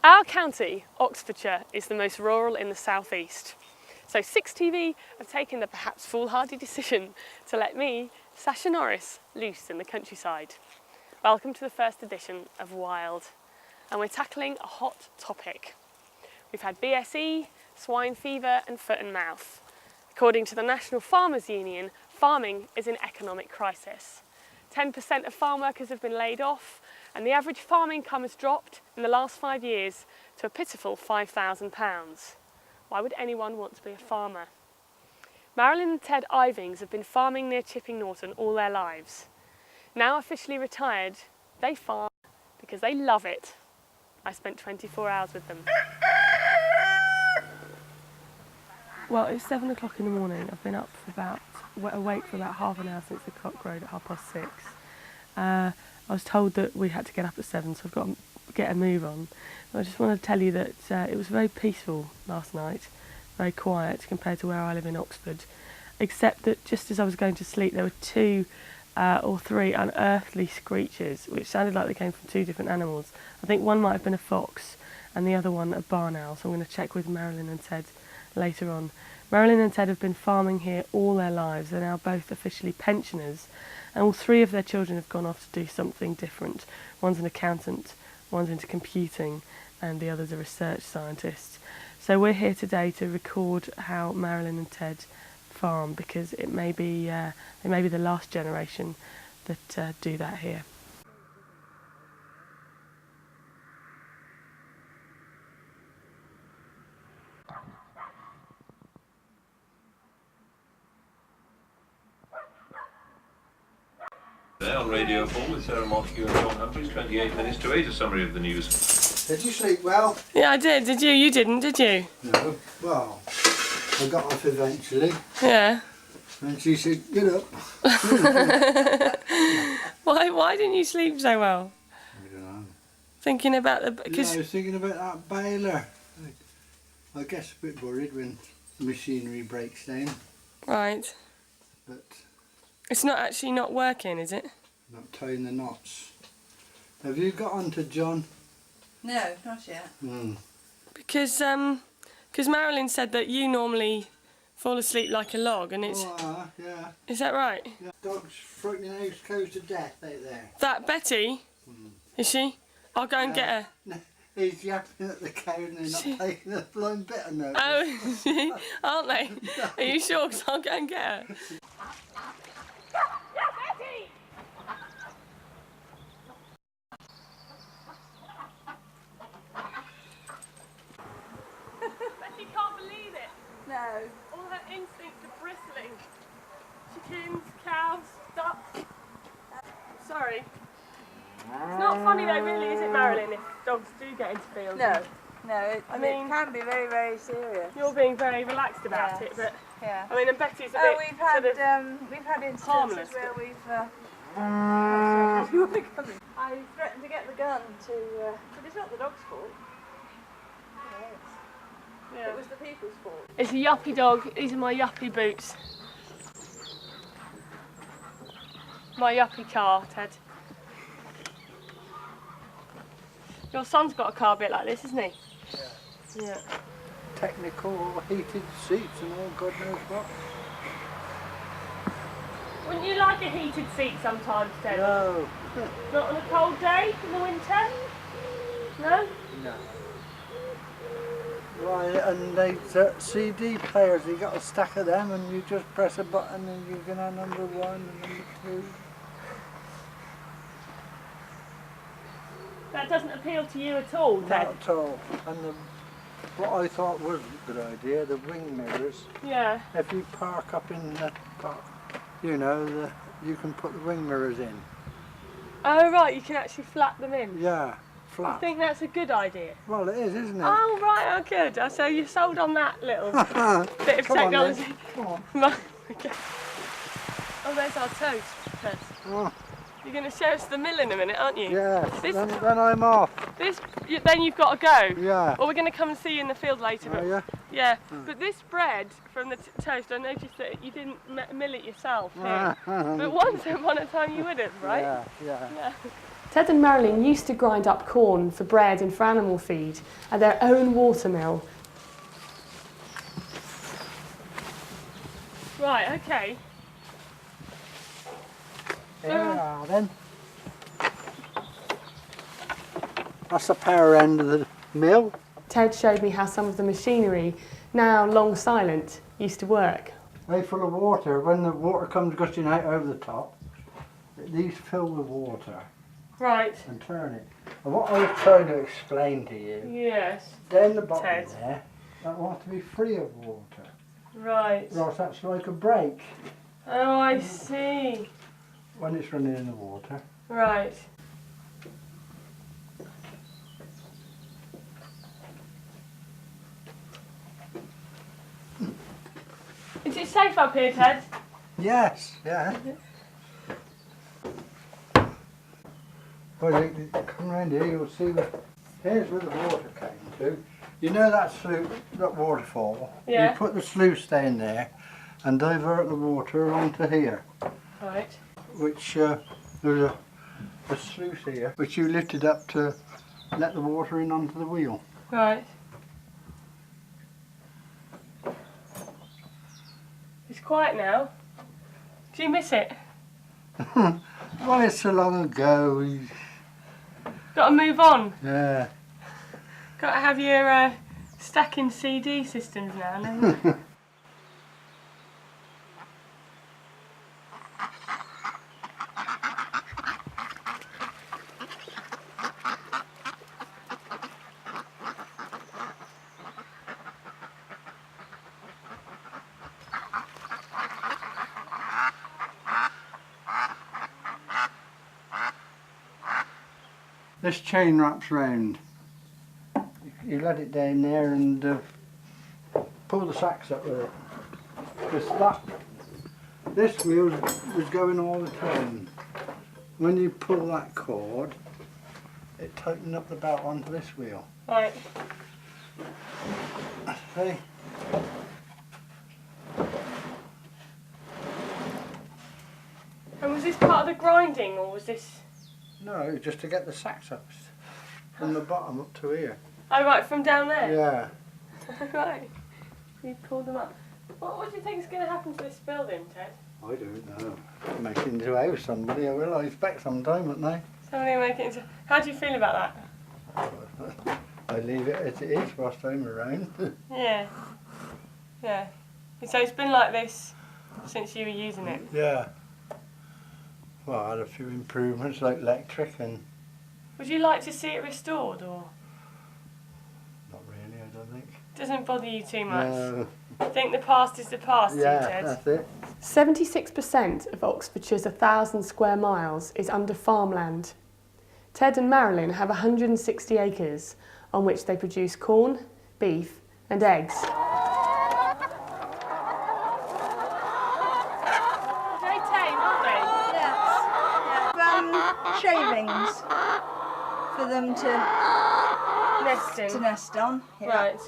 Our county, Oxfordshire, is the most rural in the southeast. So 6TV have taken the perhaps foolhardy decision to let me, Sasha Norris, loose in the countryside. Welcome to the first edition of Wild, and we're tackling a hot topic. We've had BSE, swine fever and foot and mouth. According to the National Farmers Union, farming is in economic crisis. 10% of farm workers have been laid off, and the average farm income has dropped in the last 5 years to a pitiful £5,000. Why would anyone want to be a farmer? Marilyn and Ted Ivings have been farming near Chipping Norton all their lives. Now officially retired, they farm because they love it. I spent 24 hours with them. Well, it's 7 o'clock in the morning. I've been awake for about half an hour since the clock crowed at 6:30. I was told that we had to get up at 7, so I've got to get a move on. But I just want to tell you that it was very peaceful last night, very quiet compared to where I live in Oxford, except that just as I was going to sleep there were 2 or 3 unearthly screeches which sounded like they came from 2 different animals. I think one might have been a fox and the other one a barn owl, so I'm going to check with Marilyn and Ted later on. Marilyn and Ted have been farming here all their lives. They're now both officially pensioners, and all 3 of their children have gone off to do something different. One's an accountant, one's into computing, and the other's a research scientist. So we're here today to record how Marilyn and Ted farm, because it may be they may be the last generation that do that here. There on Radio 4 with Sarah Montague and John Humphries, 28 minutes to 8, a summary of the news. Did you sleep well? Yeah, I did. Did you? You didn't, did you? No. Well, I got off eventually. Yeah. And she said, get up. Why didn't you sleep so well? I don't know. Thinking about the... Yeah, I was thinking about that baler. I guess a bit worried when the machinery breaks down. Right. But It's not actually not working, is it? not tying the knots. Have you got on to John? No, not yet. Because Marilyn said that you normally fall asleep like a log, and it's... Oh, yeah. Is that right? Yeah. Dog's frightening house close to death out there. That Betty? Is she? I'll go and get her. No, he's yapping at the cow and they're not taking a blind bit of notice. Oh, is she? Aren't they? Are you sure? Because I'll go and get her. Betty can't believe it. No. All her instincts are bristling. Chickens, cows, ducks. Sorry. It's not funny though, really, is it, Marilyn, if dogs do get into fields? No. No, it can be very, very serious. You're being very relaxed about it, but yeah. I mean, and Betty's a bit we've had instances harmless, where but... we've I threatened to get the gun to, but it's not the dog's fault. Yeah. It was the people's fault. It's a yuppie dog. These are my yuppie boots. My yuppie car, Ted. Your son's got a car a bit like this, isn't he? Yeah. Yeah. Technical heated seats and all God knows what. Wouldn't you like a heated seat sometimes, Ted? No. Not on a cold day in the winter? No? No. Right, and they CD players, you got a stack of them and you just press a button and you can have number 1 and number 2. That doesn't appeal to you at all, Ted? Not at all. And what I thought was a good idea, the wing mirrors. Yeah. If you park up in the park, you know, you can put the wing mirrors in. Oh right, you can actually flap them in. Yeah, I flat. think that's a good idea. Well, it is, isn't it? Oh right, oh good. So you're sold on that little bit of Come on, technology. then. Come on. Right, okay. Oh, there's our toast, Ted. Oh, You're going to show us the mill in a minute, aren't you? yeah, This- then I'm off. Then you've got to go. Yeah. Or we're going to come and see you in the field later. Oh, yeah? Yeah, but this bread from the toast, I noticed that you didn't mill it yourself here. But once upon a time you would have, right? Yeah. Yeah. Ted and Marilyn used to grind up corn for bread and for animal feed at their own watermill. Right, okay. Here we are then. That's the power end of the mill. Ted showed me how some of the machinery, now long silent, used to work. They're full of water. When the water comes gushing out over the top, these fill with water. Right. And turn it. And what I was trying to explain to you, Yes. down the bottom Ted. there, that wants to be free of water. Right. Or else that's like a brake Oh, I see. when it's running in the water. Right. Is it safe up here, Ted? Yes, yeah. Well, you come round here, you'll see here's where the water came to. You know that sluice, that waterfall? Yeah. You put the sluice down there and divert the water onto here, Right. which there's a sluice here, which you lifted up to let the water in onto the wheel. Right. It's quiet now. Do you miss it? Well, it's so long ago. Got to move on. Yeah. Got to have your stacking CD systems now, haven't you? This chain wraps round. You let it down there and pull the sacks up with it. Because this wheel was going all the time. When you pull that cord, it tightens up the belt onto this wheel. Right. See? And was this part of the grinding, or was this... No, just to get the sacks up from the bottom up to here. Oh, right, from down there? Yeah. Right. You pulled them up. What do you think is going to happen to this building, Ted? I don't know. Make it into a house, somebody. I will. I expect sometime, won't they? Somebody will make it into... How do you feel about that? I leave it as it is whilst I'm around. Yeah. Yeah. So it's been like this since you were using it? Yeah. Well, I had a few improvements like electric and... Would you like to see it restored, or...? Not really, I don't think. Doesn't bother you too much? No. Think the past is the past, Yeah, Ted? that's it. 76% of Oxfordshire's 1,000 square miles is under farmland. Ted and Marilyn have 160 acres on which they produce corn, beef and eggs. Very tame, aren't they? Yes. Shavings for them to nest on. Yeah. Right.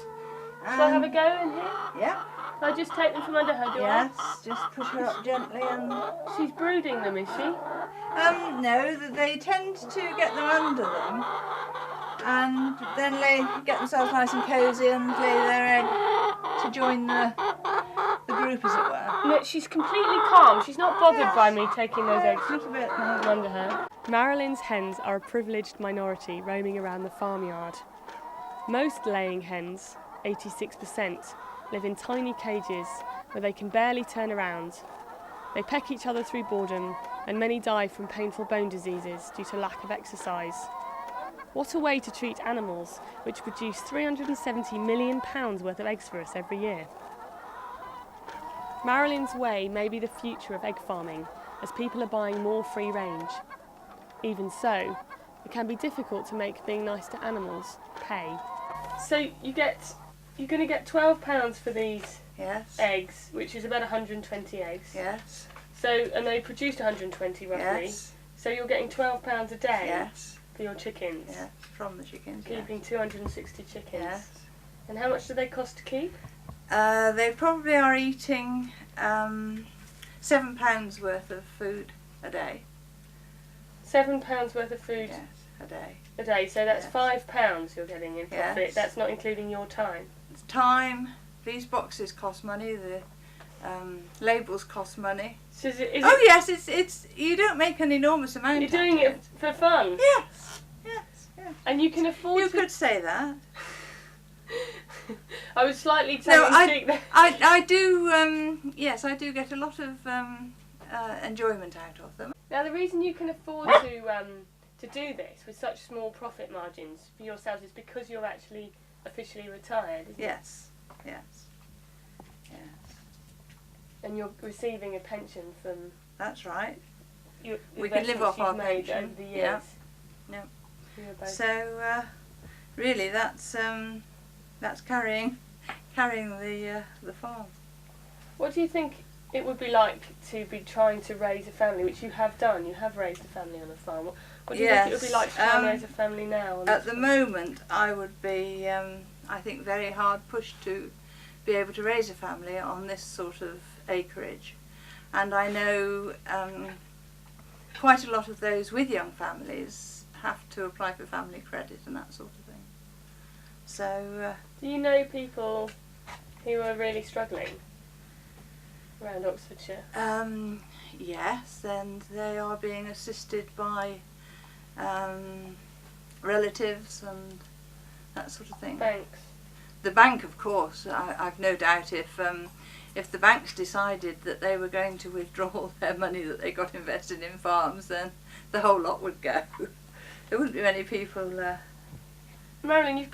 Shall I have a go in here? Yeah. Can I just take them from under her, do Yes. Just push her up gently and. She's brooding them, is she? No, they tend to get them under them, and then get themselves nice and cosy and lay their egg to join the group, as it were. No, she's completely calm. She's not bothered by me taking those eggs A little bit. from under her. Marilyn's hens are a privileged minority roaming around the farmyard. Most laying hens, 86%, live in tiny cages where they can barely turn around. They peck each other through boredom, and many die from painful bone diseases due to lack of exercise. What a way to treat animals, which produce £370 million worth of eggs for us every year. Marilyn's way may be the future of egg farming, as people are buying more free range. Even so, it can be difficult to make being nice to animals pay. So you're going to get £12 for these Yes. eggs, which is about 120 eggs. Yes. So, and they produced 120 roughly. Yes. So you're getting £12 a day Yes. for your chickens. Yes. From the chickens. Keeping 260 chickens. Yes. And how much do they cost to keep? They probably are eating £7 worth of food a day. £7 worth of food Yes, a day. a day. So that's Yes. £5 you're getting in profit. Yes. That's not including your time. It's time. These boxes cost money. The labels cost money. So is Oh yes, it's. You don't make an enormous amount. you're doing out of it for fun, Yes, yes, yes. and you can afford You to. could say that. I was slightly No, tongue-in-cheek there. I do. Yes, I do get a lot of enjoyment out of them. Now, the reason you can afford to do this with such small profit margins for yourselves is because you're actually officially retired, isn't it? Yes, yes, yes. And you're receiving a pension from That's right. your We can live off investments you've our made pension, over the years. yeah, yeah. You're both- So really, that's carrying the farm. What do you think it would be like to be trying to raise a family, which you have done? You have raised a family on a farm. What do you think it would be like to try and raise a family now? At the moment, I would be, I think, very hard pushed to be able to raise a family on this sort of acreage. And I know quite a lot of those with young families have to apply for family credit and that sort of thing. So, do you know people who are really struggling around Oxfordshire? yes, and they are being assisted by relatives and that sort of thing. Banks. The bank, of course. I've no doubt if the banks decided that they were going to withdraw all their money that they got invested in farms, then the whole lot would go. There wouldn't be many people. Marilyn,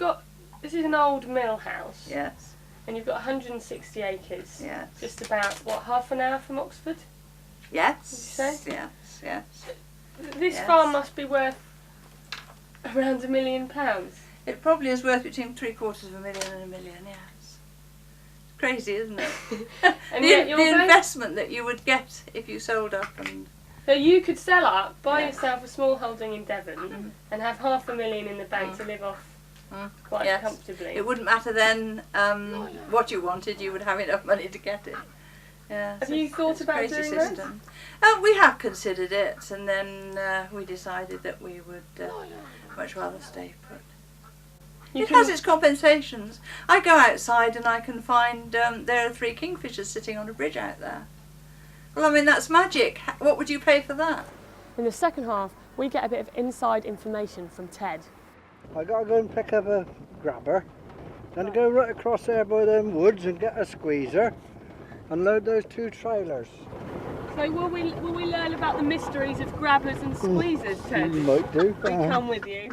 this is an old mill house. Yes. And you've got 160 acres. Yes. Just about, what, half an hour from Oxford? Yes. Did you say? Yes. Yes. This Yes. farm must be worth around £1 million. It probably is worth between £750,000 and £1 million. Yes. It's crazy, isn't it? And the yet you're both- investment that you would get if you sold up and. So you could sell up, buy Yeah. yourself a small holding in Devon, and have £500,000 in the bank to live off quite Yes. comfortably. It wouldn't matter then what you wanted, you would have enough money to get it. Yeah, Have you thought it's a about crazy doing that? system. We have considered it, and then we decided that we would much rather stay put. It has its compensations. I go outside and I can find there are 3 kingfishers sitting on a bridge out there. Well, I mean, that's magic. What would you pay for that? In the second half, we get a bit of inside information from Ted. I gotta go and pick up a grabber, then go right across there by them woods and get a squeezer and load those 2 trailers. So will we learn about the mysteries of grabbers and squeezers, Ted? You might do. We come with you.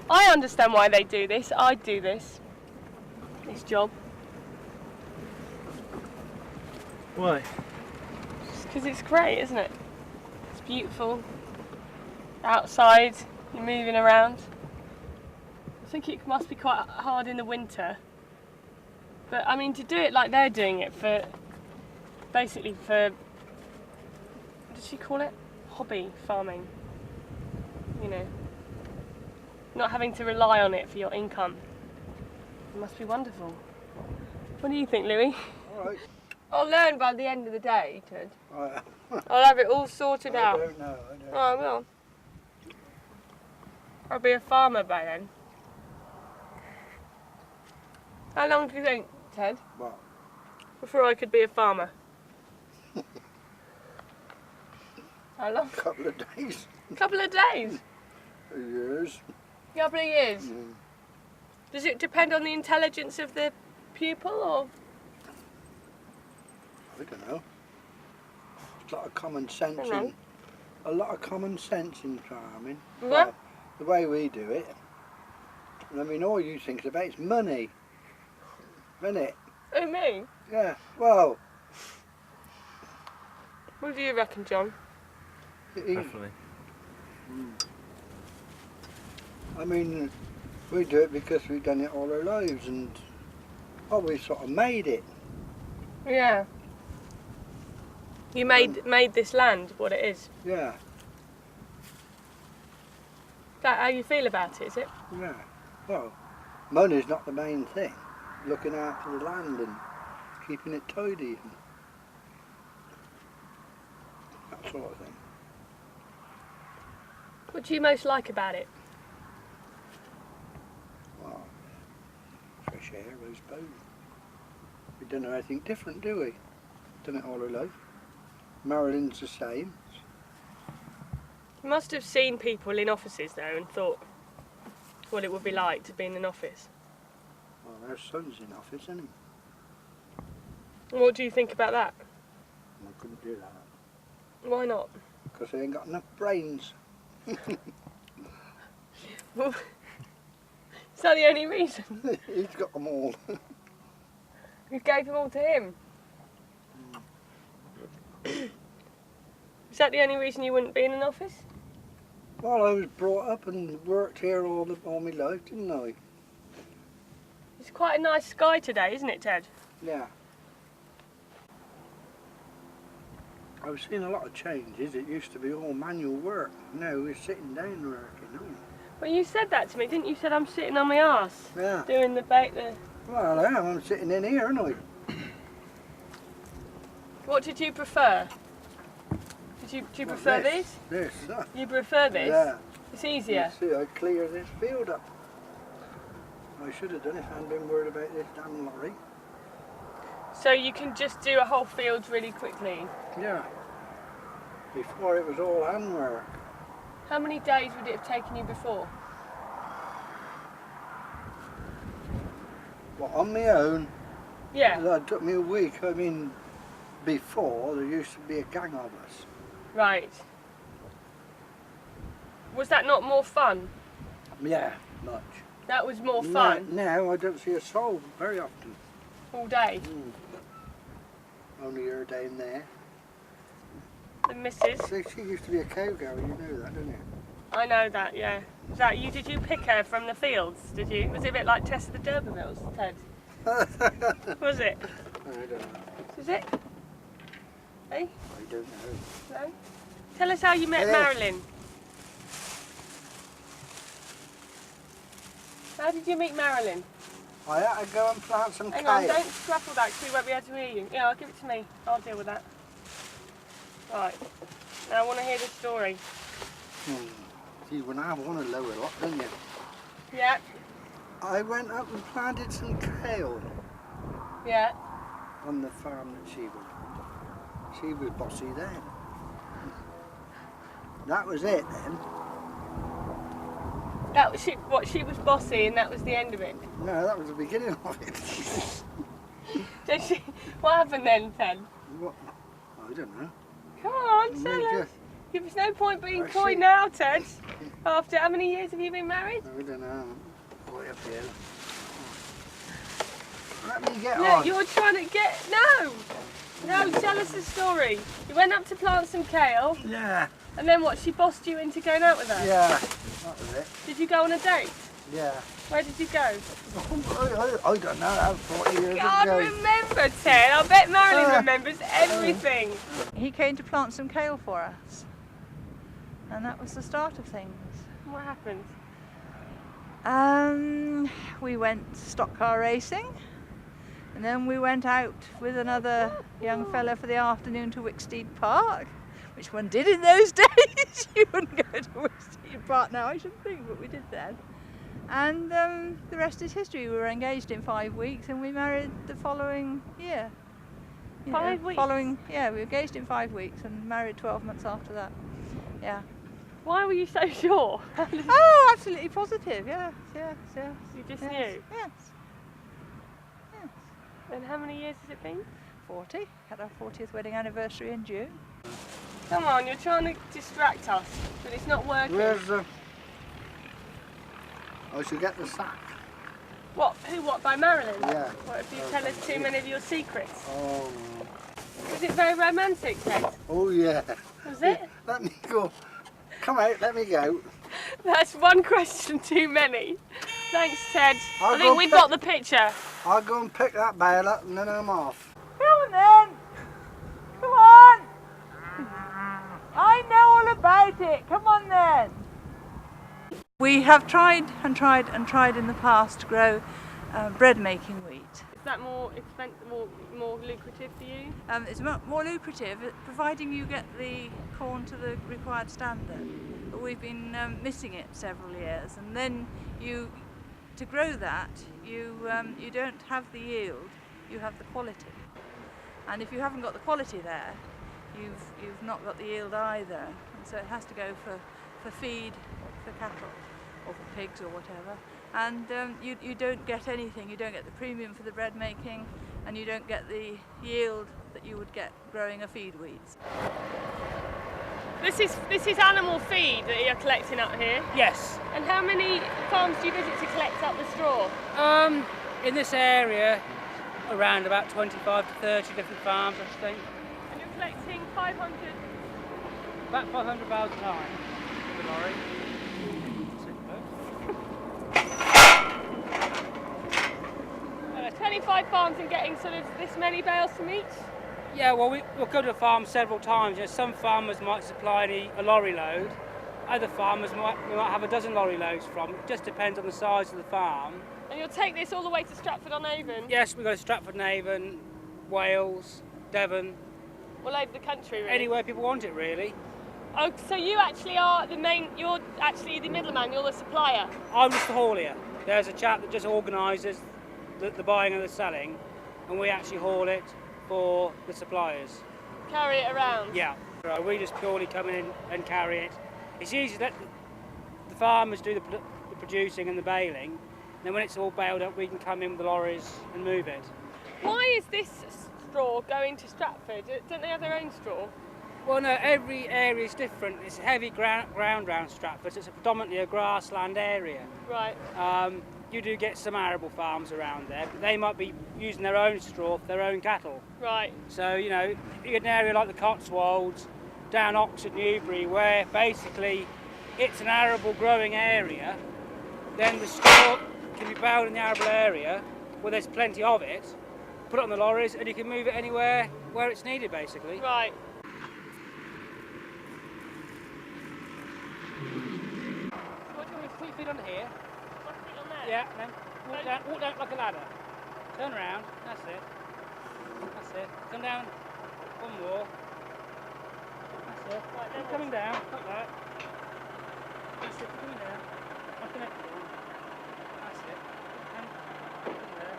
I understand why they do this. I'd do this job. Why? Just because it's great, isn't it? It's beautiful. Outside, you're moving around. I think it must be quite hard in the winter. But I mean, to do it like they're doing it basically for, what did she call it? Hobby farming. You know, not having to rely on it for your income. It must be wonderful. What do you think, Louis? All right. I'll learn by the end of the day, Ted. I I'll have it all sorted out. don't know. I don't Oh, I will. I'll be a farmer by then. How long do you think, Ted, Well, before I could be a farmer? How long? a couple of days, A couple of days? years. A couple of years? Mm. Does it depend on the intelligence of the pupil, or? I don't know. There's a lot of common sense Don't know. in a lot of common sense in farming. Yeah. Well, the way we do it. I mean, all you think about is money, isn't it? Oh, me? Yeah. Well, What do you reckon, John? Definitely. I mean, we do it because we've done it all our lives, and we sort of made it. Yeah. You made this land what it is. Yeah. Is that how you feel about it, is it? Yeah. Well, money's not the main thing. looking after the land and keeping it tidy and that sort of thing. What do you most like about it? Well, fresh air, I suppose. We don't know anything different, do we? Done it all our life. Marilyn's the same. You must have seen people in offices though and thought what it would be like to be in an office. Well, our son's in office, isn't he? And what do you think about that? I couldn't do that. Why not? Because they ain't got enough brains. Well, is that the only reason? He's got them all. You gave them all to him? Is that the only reason you wouldn't be in an office? Well, I was brought up and worked here all my life, didn't I? It's quite a nice sky today, isn't it, Ted? Yeah. I've seen a lot of changes. It used to be all manual work. Now we're sitting down working, aren't we? Well, you said that to me, didn't you? You said I'm sitting on my arse. Yeah. Doing the bait. Well, I am. I'm sitting in here, aren't I? What did you prefer? Do you prefer this? This. You prefer this? Yeah. It's easier. You see, I clear this field up. I should have done if I hadn't been worried about this damn lorry. So you can just do a whole field really quickly. Yeah. Before it was all handwork. How many days would it have taken you before? Well, on my own, Yeah. that took me a week. I mean, before there used to be a gang of us. Right. Was that not more fun? Yeah, much. That was more fun. Now I don't see a soul very often. All day. Only her down there. The missus. She used to be a cowgirl, you know that, don't you? I know that, yeah. Was that you? Did you pick her from the fields? Did you? Was it a bit like Tess of the D'Urbervilles, Ted? Was it? I don't know. Was it? Hey? I don't know. No? Tell us how you met Marilyn. How did you meet Marilyn? I had to go and plant some Hang kale. on, don't scruffle that because we won't be able to hear you. Yeah, I'll give it to me. I'll deal with that. Right. Now I want to hear the story. See, when I want to lower a lot, don't you? Yeah. I went up and planted some kale Yeah. on the farm that she was. She was bossy then. That was it then. That was she was bossy and that was the end of it. No, that was the beginning of it. Did she? What happened then, Ted? What? I don't know. Come on, tell us. There's no point being I coy see. now, Ted. After how many years have you been married? I don't know. Way up here. Let me get No, on. you're trying to get... No! No, tell us the story. You went up to plant some kale, Yeah. and then what, she bossed you into going out with her? Yeah. That was it. Did you go on a date? Yeah. Where did you go? I don't know. That was 40 years God, ago. remember, Ted. I bet Marilyn remembers everything. He came to plant some kale for us, and that was the start of things. What happened? We went stock car racing, and then we went out with another young fella for the afternoon to Wicksteed Park, which one did in those days. You wouldn't go to Wicksteed Park now, I should think, but we did then. And the rest is history. We were engaged in 5 weeks and we married the following year. You know, 5 weeks? Yeah, we were engaged in 5 weeks and married 12 months after that. Yeah. Why were you so sure? Oh, absolutely positive, yes. You just Yes, knew? Yes. Yes. And how many years has it been? 40. Had our 40th wedding anniversary in June. Come on, you're trying to distract us, but it's not working. Where's the... I should get the sack. What? Who? What? By Marilyn? Yeah. What if you tell us too many of your secrets? Oh, Was it very romantic, Ted? oh yeah. Was it? Let me go. Come out, let me go. That's one question too many. Thanks, Ted. I'll I go think we've pick- got the picture. I'll go and pick that bale up and then I'm off. Come on then! Come on! I know all about it. Come on then! We have tried and tried and tried in the past to grow bread making wheat. Is that more expensive, more lucrative for you? It's more lucrative, providing you get the corn to the required standard. But we've been missing it several years, and then to grow that, you don't have the yield, you have the quality. And if you haven't got the quality there, you've not got the yield either. And so it has to go for feed for cattle or for pigs or whatever. And you don't get anything. You don't get the premium for the bread making, and you don't get the yield that you would get growing a feed weeds. This is animal feed that you're collecting up here. Yes. And how many farms do you visit to collect up the straw? In this area, around about 25 to 30 different farms, I think. And you're collecting 500? About 500 bales a time. The lorry. 25 farms and getting sort of this many bales from each? Yeah, well, we'll go to the farm several times. You know, some farmers might supply a lorry load. Other farmers we might have a dozen lorry loads from. It just depends on the size of the farm. And you'll take this all the way to Stratford-on-Avon? Yes, we go to Stratford-on-Avon, Wales, Devon. All over the country, really? Anywhere people want it, really. Oh, so you actually are you're actually the middleman, you're the supplier? I'm just the haulier. There's a chap that just organises the buying and the selling, and we actually haul it for the suppliers. Carry it around? Yeah. So we just purely come in and carry it. It's easy to let the farmers do the producing and the baling, and then when it's all baled up we can come in with the lorries and move it. Why is this straw going to Stratford? Don't they have their own straw? Well, no, every area is different. It's heavy ground around Stratford, so it's predominantly a grassland area. Right. You do get some arable farms around there, but they might be using their own straw for their own cattle. Right. So, you know, you get an area like the Cotswolds, down Oxford, Newbury, where basically it's an arable growing area, then the straw can be baled in the arable area where there's plenty of it, put it on the lorries, and you can move it anywhere where it's needed, basically. Right. What do you want me to put your feet on here? My feet on there? Yeah, and then walk down like a ladder. Turn around, that's it. That's it. Come down one more. That's it. Right, then Keep coming down, like that. That's it, keep coming down. Like the next one. That's it. And come there.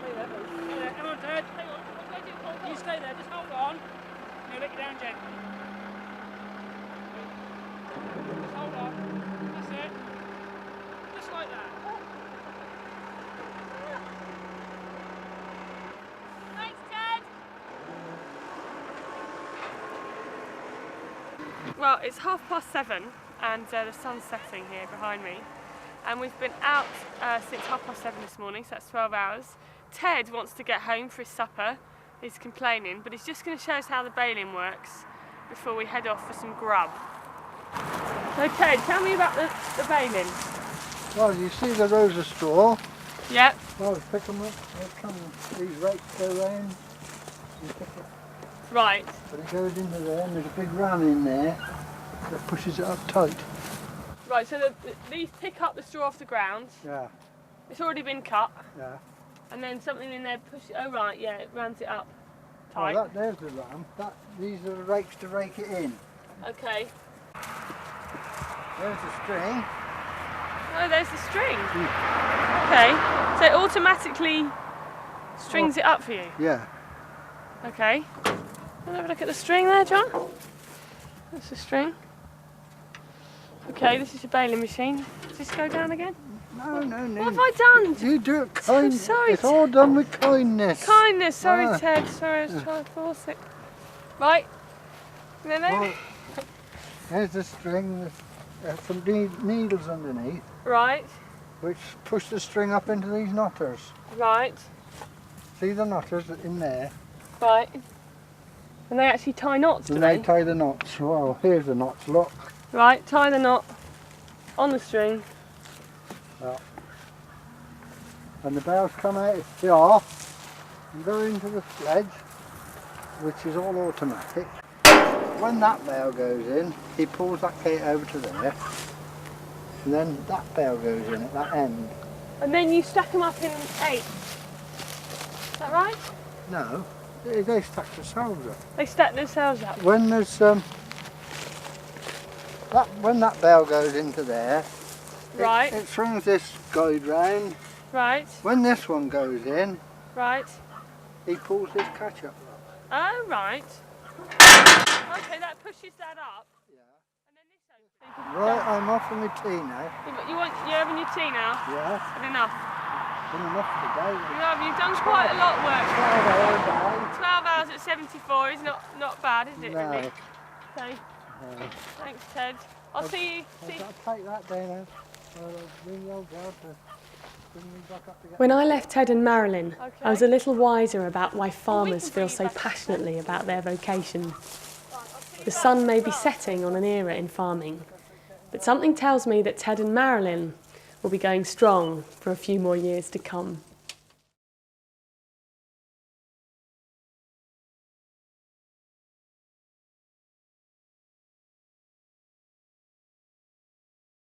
Stay there. Stay there. Come on, Ted. Hang on, what do I do? Hold You on. stay there, just hold on. Now let you down gently. Just hold on. That's it. Just like that. Thanks, Ted. Well, it's 7:30 and the sun's setting here behind me. And we've been out since 7:30 this morning, so that's 12 hours. Ted wants to get home for his supper. He's complaining, but he's just going to show us how the baling works before we head off for some grub. So Ted, tell me about the baling. Well, you see the rows of straw. Yep. Well, pick them up. These rakes go round. You pick it. Right. But it goes into there, and there's a big ram in there that pushes it up tight. Right, so these pick up the straw off the ground. Yeah, It's already been cut. yeah. And then something in there pushes. Oh right, yeah, it rams it up Oh, tight. there's the ram. These are the rakes to rake it in. Okay. There's the string. Oh, there's the string. Okay. So it automatically strings it up for you. Yeah. Okay. Let's have a look at the string there, John. That's the string. Okay, this is your baling machine. Does this go down again? No. What have I done? You do it kind. sorry, It's all done with kindness. Kindness. Sorry, Ah. Ted. Sorry, I was trying to force it. Right. No. Well, there's the string. There's some needles underneath, Right. which push the string up into these knotters. Right. See the knotters in there? Right. And they actually tie knots, do And they? they tie the knots. Well, here's the knots, look. Right, tie the knot on the string. And the bales come out here and go into the sledge, which is all automatic. When that bale goes in, he pulls that gate over to there, and then that bale goes in at that end. And then you stack them up in 8. Is that right? No, they stack themselves up. They stack themselves up. When there's when that bale goes into there, Right. it swings this guide round. Right. When this one goes in, Right. he pulls this catch up. Oh, right. Okay, that pushes that up. Yeah. And then this opens. Right, I'm off for my tea now. You're having your tea now? Yeah, Had enough? been enough today. You've done quite a lot of work. 12 hours 12 hours at 74 is not bad, is it, No. really? Okay. Thanks, Ted. I'll see you. I've got to take that day now. I'll bring the old girl to bring me back up to get. When I left Ted and Marilyn, Okay. I was a little wiser about why farmers feel so passionately about their vocation. The sun may be setting on an era in farming, but something tells me that Ted and Marilyn will be going strong for a few more years to come.